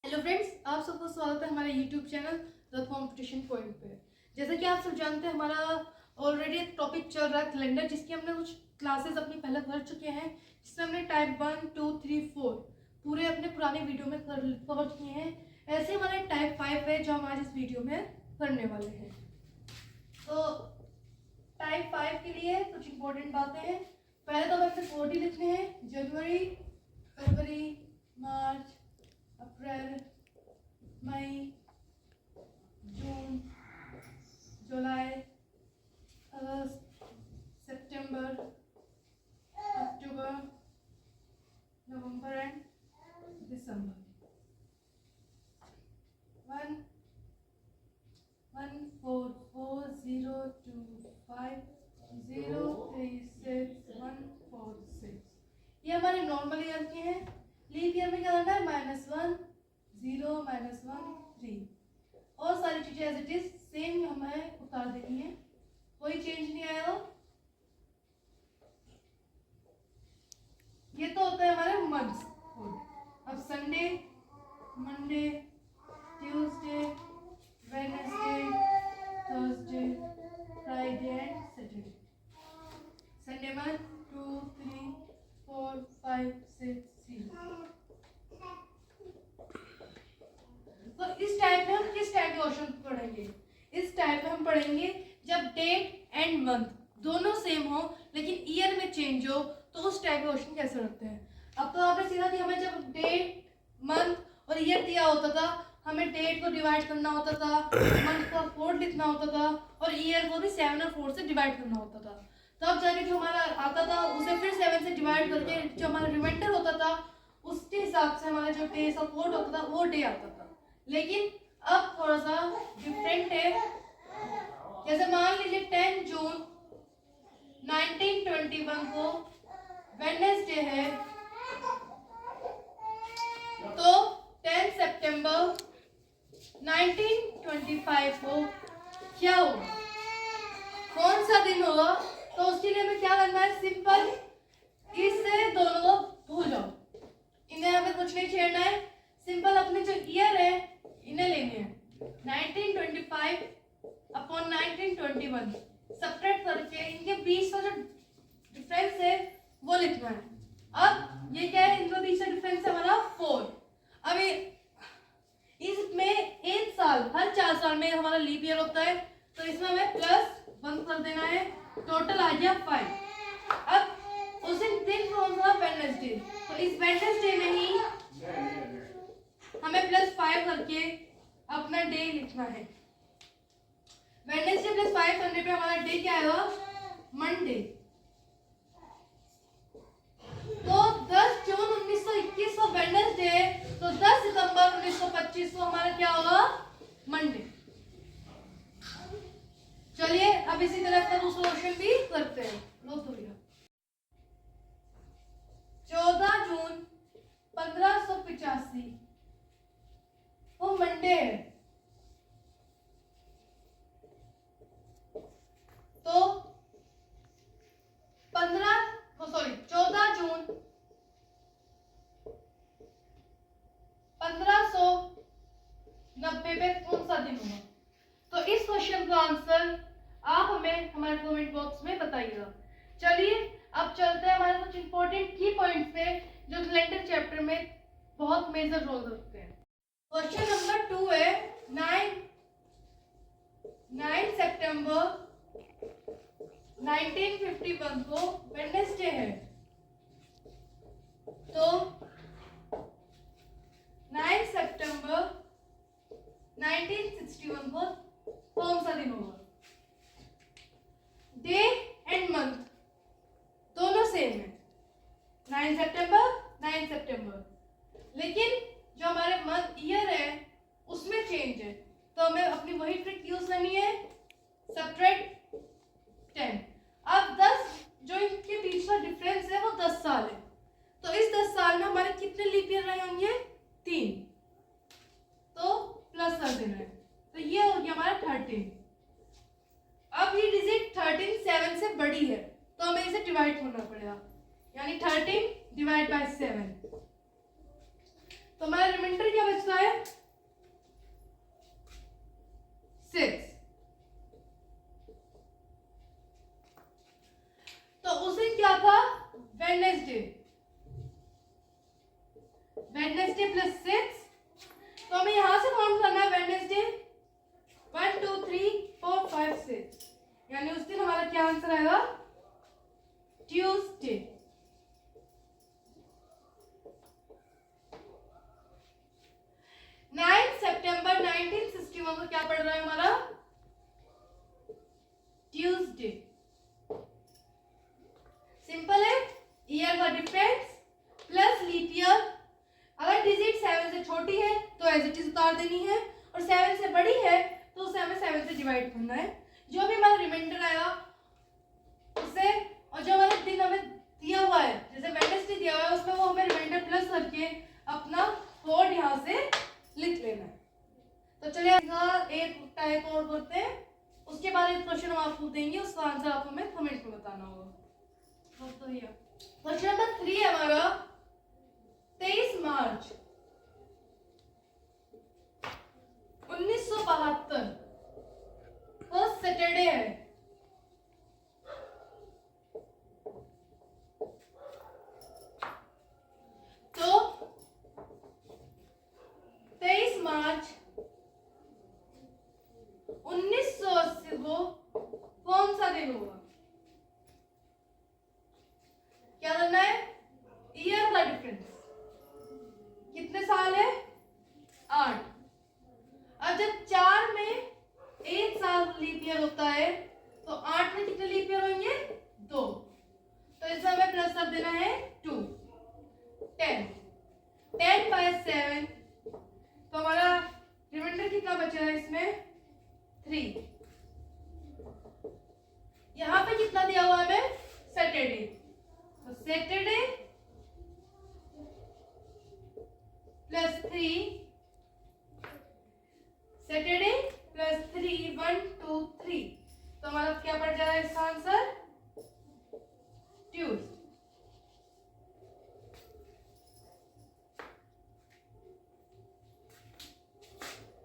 Hello friends, आप सबको स्वागत है हमारे YouTube channel the competition point पे। जैसे कि आप सब जानते हैं, हमारा ऑलरेडी एक टॉपिक चल रहा है कैलेंडर, जिसकी हमने कुछ क्लासेस अपनी पहले कर चुके हैं, जिसमें हमने टाइप 1, 2, 3, 4 पूरे अपने पुराने वीडियो में कवर किए हैं। ऐसे हमारे टाइप 5 है जो हम आज इस वीडियो में करने वाले हैं। तो टाइप 5 के लिए कुछ इंपॉर्टेंट बातें हैं। पहले तो हमें 40 लिखने हैं: जनवरी, फरवरी, मार्च, अप्रैल, मई, जून, जुलाई, अगस्त, सितंबर, अक्टूबर, नवंबर एंड दिसंबर। 1 1 4 4 0 2 5 0 3 6 1 4 6। ये हमारे नॉर्मल ईयर के हैं। लीप ईयर में क्या करना है? -1 0 -1 3। और सारी चीजें एज इट इज सेम हमें उतार देनी है, कोई चेंज नहीं आएगा। ये तो होता है हमारे मंथ्स। अब Sunday, Monday, Tuesday, Wednesday, Thursday, Friday and Saturday. Sunday 1 2 3 4 5 6 7। तो इस टाइप में हम किस टाइप के क्वेश्चन पढ़ेंगे? इस टाइप में हम पढ़ेंगे जब डेट एंड मंथ दोनों सेम हो लेकिन ईयर में चेंज हो, तो उस टाइप के क्वेश्चन कैसे रखते हैं। अब तो आपने सीखा कि हमें जब डेट, मंथ और ईयर दिया होता था, हमें डेट को डिवाइड करना होता था, मंथ को 4 लिखना होता था और ईयर को भी 7 और 4 से डिवाइड करना होता था। तब जाके जो हमारा आता था उसे फिर 7 से डिवाइड करके जो हमारा रिमाइंडर होता था उसके हिसाब से हमारा जो डे सपोर्ट होता था वो डे आता था। लेकिन अब थोड़ा सा डिफरेंट है। जैसे मान लीजिए 10 जून 1921 को वेडनेसडे है, तो 10 सितंबर 1925 को क्या होगा, कौन सा दिन होगा? तो उसके लिए हमें क्या करना है? सिंपल, इससे दोनों को भूल जाओ, इन्हें हमें कुछ नहीं छेड़ना है। सिंपल अपने जो ईयर है इन्हें लेने हैं 1925 अपॉन 1921, सब्ट्रैक्ट करके इनके बीच का जो डिफरेंस है वो लिखना है। अब ये क्या है? इनके बीच का डिफरेंस है हमारा 4। अब इसमें एक साल, हर 4 साल में हमारा लीप ईयर होता है, तो इसमें हमें +1 कर देना है, टोटल आ गया 5। अब उस दिन कौन सा? वेडनेसडे, तो इस वेडनेसडे में ही हमें +5 करके अपना डे लिखना है। वेडनेसडे +5 करने पे हमारा डे क्या आएगा? मंडे। तो 10 जून 1921 को वेडनेसडे है, तो 10 सितंबर 1925 को हमारा क्या होगा? मंडे। चलिए अब इसी तरह का दूसरा क्वेश्चन भी करते हैं। लो तो भैया 14 जून 1585 वो मंडे है, तो 14 जून 1590 पे कौन सा दिन होगा? तो इस क्वेश्चन का आंसर आप हमें हमारे कमेंट बॉक्स में बताइएगा। चलिए अब चलते हैं हमारे कुछ इंपॉर्टेंट की पॉइंट्स पे जो कैलेंडर चैप्टर में बहुत मेजर रोल रखते हैं। क्वेश्चन नंबर 2 है 9 सितंबर 1951 को वेडनेसडे है, तो 9 सितंबर 1961 को कौन सा दिन होगा? डे एंड मंथ दोनों सेम है, 9 सितंबर, लेकिन जो हमारे मंथ ईयर है उसमें चेंज है, तो हमें अपनी वही ट्रिक यूज करनी है, सब्ट्रैक्ट 10। अब 10 जो इनके बीच का डिफरेंस है वो 10 साल है, तो इस 10 साल में हमारे कितने लीप ईयर रहे होंगे? 3, तो प्लस कर देना है, तो ये हो गया हमारा 13। अब ये डिजिट 13 7 से बड़ी है, तो हमें इसे डिवाइड करना पड़ेगा, यानी 13 डिवाइड बाय 7, तो हमारा रिमाइंडर क्या बचता है? दिमाग में क्या पड़ रहा है हमारा? ट्यूसडे। सिंपल है, ईयर का डिफरेंस प्लस लीप ईयर। अगर डिजिट 7 से छोटी है तो एज इट इज उतार देनी है, और 7 से बड़ी है तो उसे हमें 7 से डिवाइड करना है। जो भी हमारा रिमाइंडर आएगा उसे, और जो हमारा दिन हमें दिया हुआ है, जैसे वेडनेसडे दिया हुआ है, उसमें वो हमें रिमाइंडर प्लस करके अपना कोड यहाँ से लिख लेना है। तो चलिए एक टाइप और करते हैं, उसके बाद एक क्वेश्चन हम आपको देंगे, उसका आंसर आपको हमें कमेंट में बताना होगा। क्वेश्चन नंबर 3 है हमारा 23 मार्च 1972 फर्स्ट सैटरडे है। तो 23 मार्च 1980 को कौन सा दिन होगा? क्या करना है? ईयर का डिफरेंस। कितने साल है? 8। अब जब 4 में 1 साल लीप ईयर होता है तो 8 में कितने लीप ईयर होंगे? 2। तो इसमें हमें प्लस कर देना है 2। 10 बाय 7, तो हमारा रिमाइंडर कितना बचा है इसमें? 3। यहाँ पे कितना दिया हुआ है हमें? सैटरडे। तो सैटरडे प्लस 3, सैटरडे प्लस 3, 1 2 3, तो हमारा क्या पड़ जाएगा इसका आंसर? ट्यूसडे।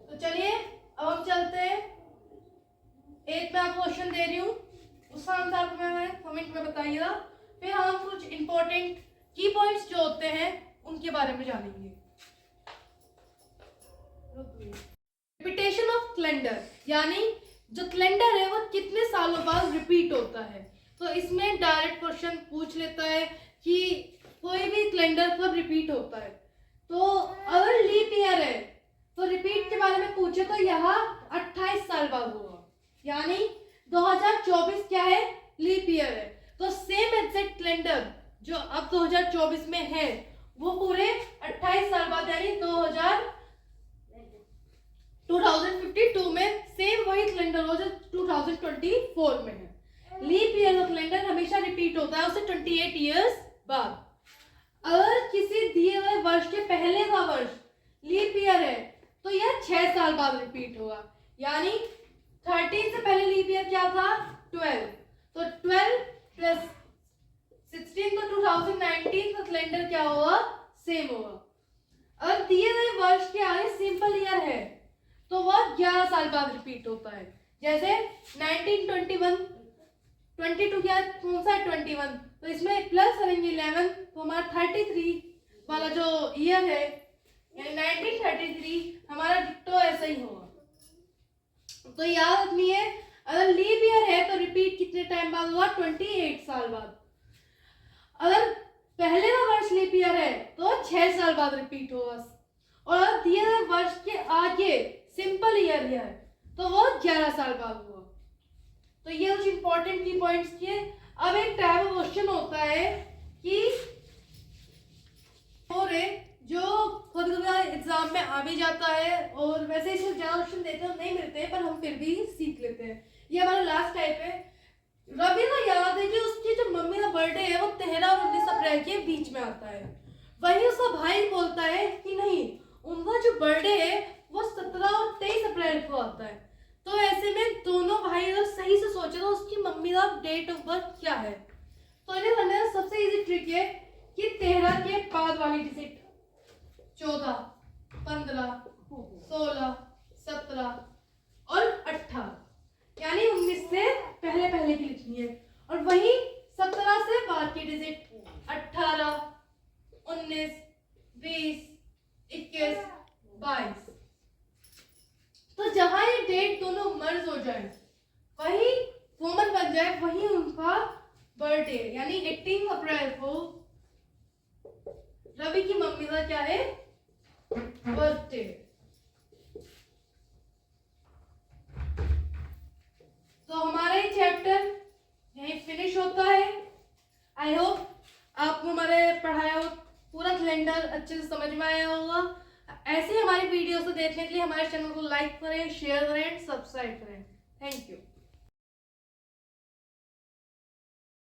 तो चलिए अब हम चलते हैं, एक मैं आपको क्वेश्चन दे रही हूँ, उसका आंसर आपको मैं कमेंट में बताइएगा। फिर हम कुछ इंपॉर्टेंट की पॉइंट्स जो होते हैं उनके बारे में जानेंगे। रिपीटेशन ऑफ कैलेंडर, यानी जो कैलेंडर है वो कितने सालों बाद रिपीट होता है। तो इसमें डायरेक्ट क्वेश्चन पूछ लेता है कि कोई भी कैलेंडर कब रिपीट होता है। तो अगर लीप ईयर है तो रिपीट के बारे में पूछे तो यहाँ 28 साल बाद होगा, यानी 2024 क्या है? लीप ईयर है। तो सेम एग्जैक्ट कैलेंडर जो अब 2024 में है वो पूरे 28 साल बाद, यानी 2052 में सेम वही कैलेंडर हो जो 2024 में है। लीप ईयर का कैलेंडर हमेशा रिपीट होता है उससे 28 इयर्स बाद। अगर किसी दिए हुए वर्ष के पहले का वर्ष लीप ईयर है तो यह 6 साल बाद रिपीट होगा, यानी 13 से पहले लीप ईयर क्या था? 12। तो 12 प्लस 16 तो 2019 का कैलेंडर क्या होगा? सेम होगा। अगर दिए गए वर्ष के आगे सिंपल ईयर है तो वह 11 साल बाद रिपीट होता है। जैसे 1921, 22 क्या कौन सा है? 21, तो इसमें प्लस करेंगे 11, तो हमारा 33 वाला जो ईयर है यानी 1933 हमारा डिट्टो ऐसा ही होगा। तो याद रखनी है, अगर लीप ईयर है तो रिपीट कितने टाइम बाद होगा? 28 साल बाद। अगर पहले का वर्ष लीप ईयर है तो 6 साल बाद रिपीट होगा, और अगर दिए गए वर्ष के आगे सिंपल ईयर है तो वो 11 साल बाद हुआ। तो ये कुछ इंपॉर्टेंट की पॉइंट्स किए। अब एक टाइप क्वेश्चन होता है कि और जो खुद एग्जाम में आ भी जाता है, और वैसे इसे ज्यादा क्वेश्चन देते हैं नहीं मिलते हैं, पर हम फिर भी सीख लेते हैं। ये हमारा लास्ट टाइप है। रवि को याद है कि उसकी जो मम्मी का बर्थडे है वो 13 और 19 अप्रैल के बीच में आता है। वही उसका भाई बोलता है कि नहीं, उनका जो बर्थडे है वो 17 और 23 अप्रैल को आता है। तो ऐसे में दोनों भाई अगर सही से सोचे तो उसकी मम्मी का डेट ऑफ बर्थ क्या है? तो इन्हें करने का सबसे इजी ट्रिक है कि 13 के बाद वाली डिजिट 14, 15, 16, 17 और 18, यानी 19 से पहले पहले की लिखनी है। और वही 17 से बाद की डिजिट 18, 19, 20, 21, 22। तो जहां ये डेट दोनों मर्ज हो जाए, वही कॉमन बन जाए, वही उनका बर्थडे, यानी 18 अप्रैल को रवि की मम्मी का क्या है? बर्थडे। चैप्टर यहीं फिनिश होता है। आई होप आपको हमारे पढ़ाया हो पूरा कैलेंडर अच्छे से समझ में आया होगा। ऐसे हमारी वीडियो से देखने के लिए हमारे चैनल को लाइक करें, शेयर करें, सब्सक्राइब करें। Thank you.